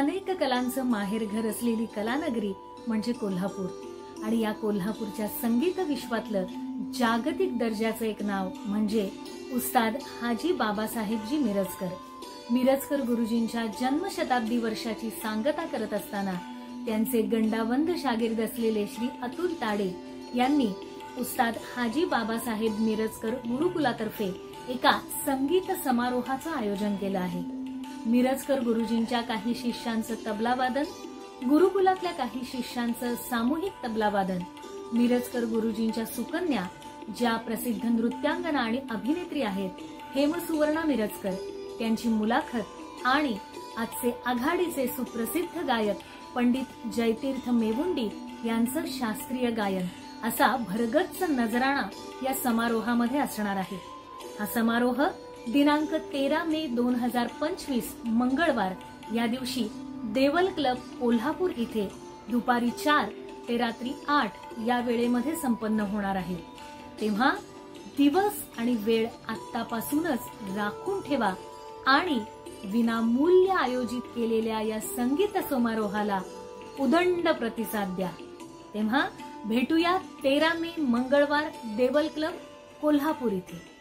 अनेक कलांचं माहेरघर असलेली कलानगरी म्हणजे कोल्हापूर आणि या कोल्हापूरच्या संगीत विश्वातलं जागतिक दर्जाचं एक नाव म्हणजे उस्ताद हाजी बाबासाहेबजी मिरजकर गुरुजींच्या जन्मशताब्दी वर्षाची सांगता करत असताना त्यांचे गंडावंद शागिर्द असलेले श्री अतुल ताडे यांनी उस्ताद हाजी बाबासाहेब मिरजकर गुरुकुलातर्फे एका संगीत समारोहाचं आयोजन केलं आहे। मिरजकर गुरुजींच्या काही शिष्यांचं तबलावादन, गुरुकुलातल्या काही शिष्यांचं सामूहिक तबलावादन, मिरजकर गुरुजींच्या सुकन्या ज्या प्रसिद्ध नृत्यांगना आणि अभिनेत्री आहेत हेमसुवर्णा मिरजकर त्यांची मुलाखत आणि आजचे आघाडीचे सुप्रसिद्ध गायक पंडित जयतीर्थ मेवुंडी यांचं शास्त्रीय गायन असा भरगच्च नजराणा या समारोहामध्ये असणार आहे। हा समारोह दिनांक 13 मे 2025 मंगळवार या दिवशी देवल क्लब कोल्हापूर इथे दुपारी 4 ते रात्री 8 या वेळेमध्ये संपन्न होणार आहे। तेव्हा दिवस आणि वेळ आत्तापासूनच राखून ठेवा आणि विनामूल्य आयोजित केलेल्या या संगीत समारोहाला उदंड प्रतिसाद द्या। तेव्हा भेटूया 13 मे मंगळवार देवल क्लब कोल्हापूर इथे।